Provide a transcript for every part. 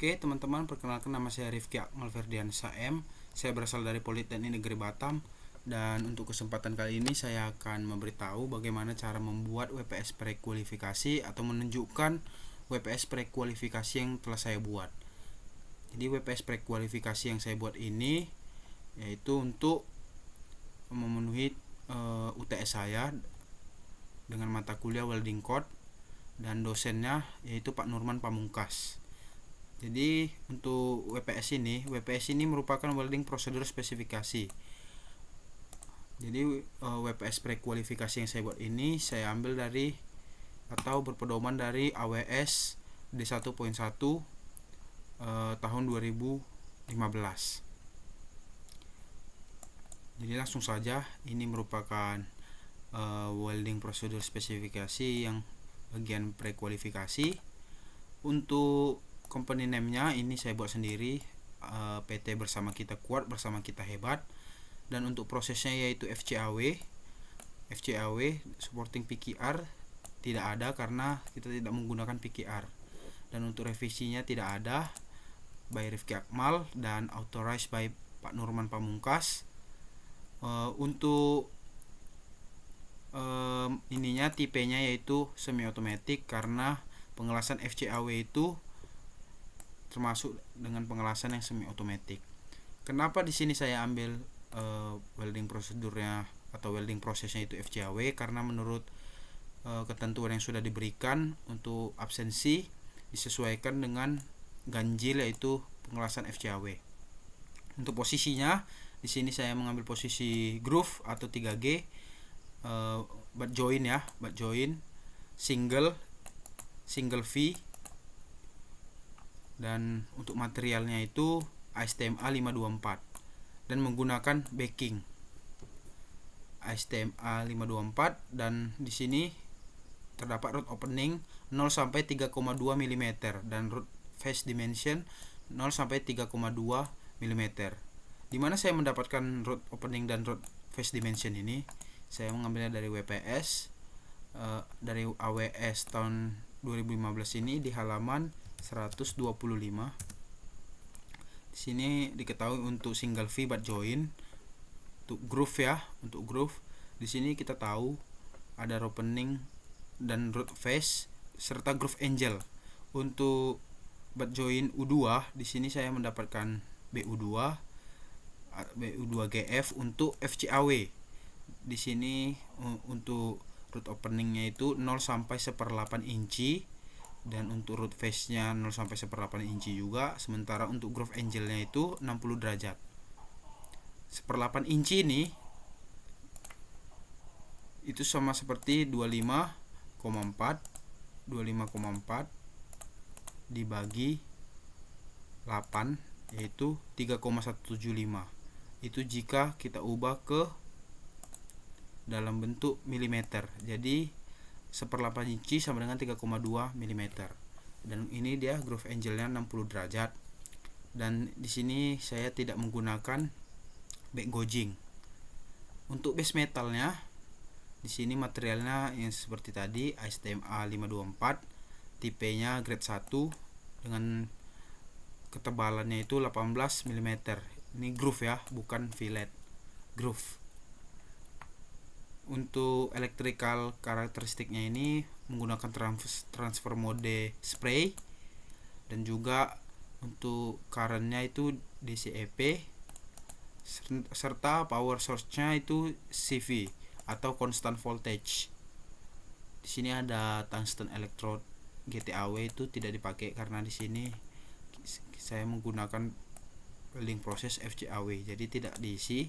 Oke teman-teman, perkenalkan nama saya Rifki Akmal Ferdiansa M. Saya berasal dari Politeknik Negeri Batam. Dan untuk kesempatan kali ini saya akan memberitahu bagaimana cara membuat WPS prekualifikasi atau menunjukkan WPS prekualifikasi yang telah saya buat. Jadi WPS prekualifikasi yang saya buat ini yaitu untuk memenuhi UTS saya dengan mata kuliah welding code, dan dosennya yaitu Pak Nurman Pamungkas. Jadi untuk WPS ini merupakan welding prosedur spesifikasi. Jadi WPS prekualifikasi yang saya buat ini saya ambil dari atau berpedoman dari AWS D1.1 tahun 2015. Jadi langsung saja, ini merupakan welding prosedur spesifikasi yang bagian prekualifikasi. Untuk company name-nya ini saya buat sendiri, PT Bersama Kita Kuat, Bersama Kita Hebat. Dan untuk prosesnya yaitu FCAW supporting PKR tidak ada karena kita tidak menggunakan PKR. Dan untuk revisinya tidak ada, by Rifki Akmal dan authorized by Pak Nurman Pamungkas. Untuk ininya tipenya yaitu semi automatic karena pengelasan FCAW itu termasuk dengan pengelasan yang semi automatic. Kenapa di sini saya ambil welding prosedurnya atau welding prosesnya itu FCAW? Karena menurut ketentuan yang sudah diberikan untuk absensi disesuaikan dengan ganjil yaitu pengelasan FCAW. Untuk posisinya di sini saya mengambil posisi groove atau 3G, butt joint ya, butt joint single V. Dan untuk materialnya itu ASTMA 524 dan menggunakan backing ASTMA 524. Dan di sini terdapat root opening 0 sampai 3,2 mm dan root face dimension 0 sampai 3,2 mm. Di mana saya mendapatkan root opening dan root face dimension ini? Saya mengambilnya dari WPS, dari AWS tahun 2015 ini di halaman 125. Di sini diketahui untuk single V butt joint, untuk groove ya, untuk groove di sini kita tahu ada opening dan root face serta groove angel. Untuk butt joint U2 di sini saya mendapatkan BU2GF untuk FCAW. Di sini untuk root openingnya itu 0 sampai 1/8 inci dan untuk root face-nya 0 sampai 1/8 inci juga. Sementara untuk groove angle-nya itu 60 derajat. 1/8 inci ini itu sama seperti 25,4 dibagi 8 yaitu 3,175. Itu jika kita ubah ke dalam bentuk milimeter. Jadi 1/8 inci sama dengan 3,2 mm. Dan ini dia groove angle-nya 60 derajat. Dan di sini saya tidak menggunakan back gouging. Untuk base metalnya di sini materialnya yang seperti tadi, ASTMA 524, tipenya grade 1 dengan ketebalannya itu 18 mm. Ini groove ya, bukan fillet, groove. Untuk electrical karakteristiknya ini menggunakan transfer mode spray, dan juga untuk currentnya itu DCEP, serta power source-nya itu CV atau constant voltage. Di sini ada tungsten electrode GTAW itu tidak dipakai karena di sini saya menggunakan welding proses FCAW, jadi tidak diisi.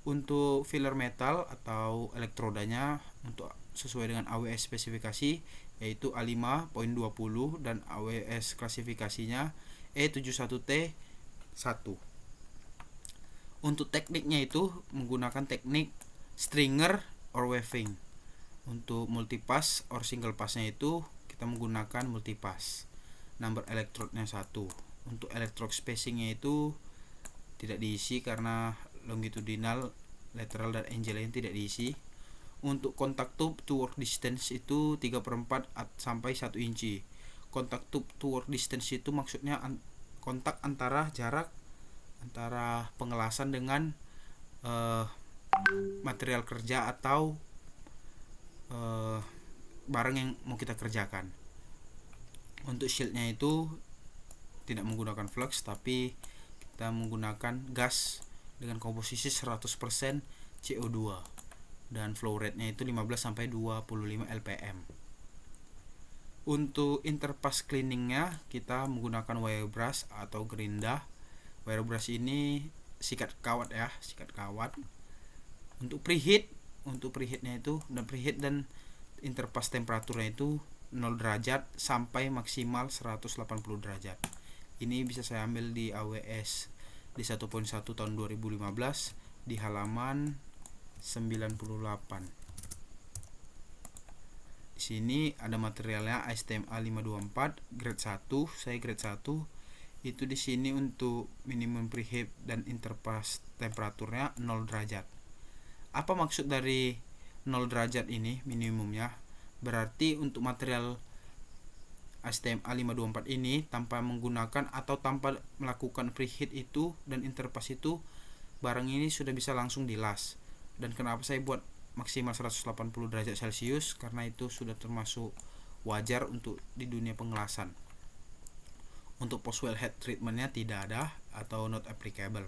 Untuk filler metal atau elektrodanya untuk sesuai dengan AWS spesifikasi yaitu A5.20 dan AWS klasifikasinya E71T1. Untuk tekniknya itu menggunakan teknik stringer or weaving. Untuk multipass or single passnya itu kita menggunakan multipass. Number electrode-nya 1. Untuk electrode spacingnya itu tidak diisi karena longitudinal, lateral dan angle yang tidak diisi. Untuk kontak to work distance itu 3/4 sampai 1 inci. kontak to work distance itu maksudnya kontak antara jarak antara pengelasan dengan material kerja atau barang yang mau kita kerjakan. Untuk shieldnya itu tidak menggunakan flux, tapi kita menggunakan gas dengan komposisi 100% CO2 dan flow rate-nya itu 15-25 LPM. Untuk interface cleaningnya kita menggunakan wire brush atau gerinda. Wire brush ini sikat kawat. Untuk preheatnya itu dan interface temperaturnya itu 0 derajat sampai maksimal 180 derajat. Ini bisa saya ambil di AWS di 1.1 tahun 2015 di halaman 98. Di sini ada materialnya ASTM A524 grade 1, saya grade 1. Itu di sini untuk minimum preheat dan interface temperaturnya 0 derajat. Apa maksud dari 0 derajat ini minimumnya? Berarti untuk material ASTM A524 ini tanpa menggunakan atau tanpa melakukan preheat itu dan interface itu, barang ini sudah bisa langsung dilas. Dan kenapa saya buat maksimal 180 derajat Celcius? Karena itu sudah termasuk wajar untuk di dunia pengelasan. Untuk post wellhead treatmentnya tidak ada atau not applicable.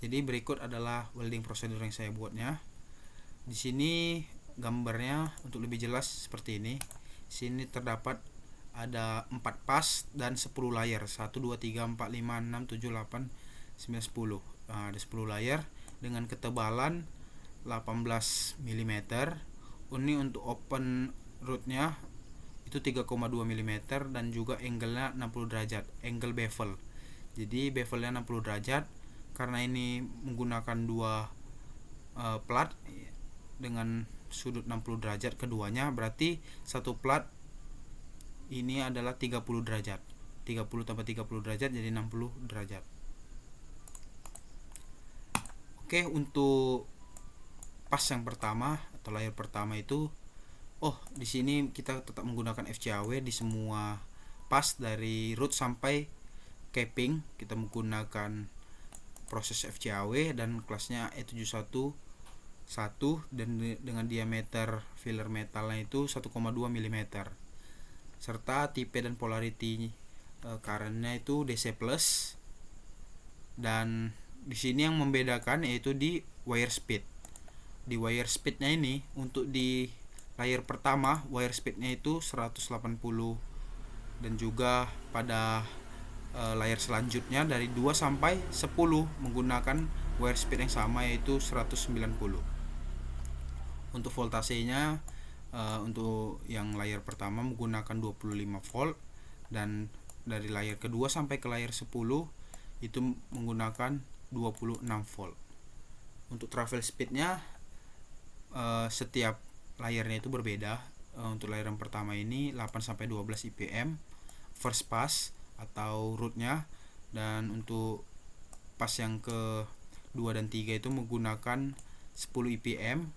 Jadi berikut adalah welding prosedur yang saya buatnya. Di sini gambarnya untuk lebih jelas seperti ini. Sini terdapat ada 4 pas dan 10 layer. 1 2 3 4 5 6 7 8 9 10. Ada 10 layer dengan ketebalan 18 mm. Ini untuk open rootnya itu 3,2 mm dan juga angle-nya 60 derajat, angle bevel. Jadi bevelnya 60 derajat. Karena ini menggunakan dua plat dengan sudut 60 derajat keduanya, berarti satu plat ini adalah 30 derajat. 30 tambah 30 derajat jadi 60 derajat. Oke, untuk pas yang pertama atau layer pertama itu di sini kita tetap menggunakan FCAW di semua pas dari root sampai capping. Kita menggunakan proses FCAW dan kelasnya E711 dan dengan diameter filler metalnya itu 1,2 mm. Serta tipe dan polarity currentnya itu DC+. Dan di sini yang membedakan yaitu di wire speed. Di wire speednya ini untuk di layer pertama wire speednya itu 180 dan juga pada layer selanjutnya dari 2 sampai 10 menggunakan wire speed yang sama yaitu 190. Untuk voltasenya untuk yang layer pertama menggunakan 25 volt dan dari layer kedua sampai ke layer 10 itu menggunakan 26 volt. Untuk travel speednya setiap layernya itu berbeda. Untuk layer yang pertama ini 8 sampai 12 IPM first pass atau rootnya, dan untuk pas yang ke 2 dan 3 itu menggunakan 10 IPM,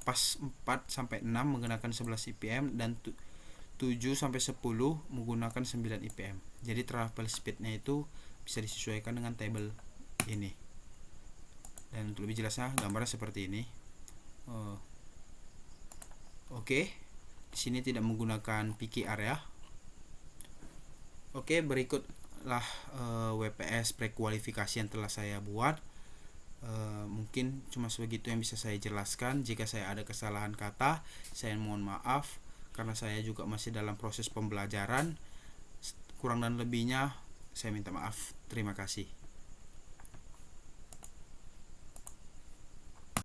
pas 4 sampai 6 menggunakan 11 IPM dan 7 sampai 10 menggunakan 9 IPM. Jadi travel speednya itu bisa disesuaikan dengan table ini. Dan untuk lebih jelasnya gambarnya seperti ini. Oke, di sini tidak menggunakan PKR ya. Oke, berikutlah WPS prekualifikasi yang telah saya buat. Mungkin cuma sebegitu yang bisa saya jelaskan. Jika saya ada kesalahan kata, saya mohon maaf karena saya juga masih dalam proses pembelajaran. Kurang dan lebihnya saya minta maaf. Terima kasih.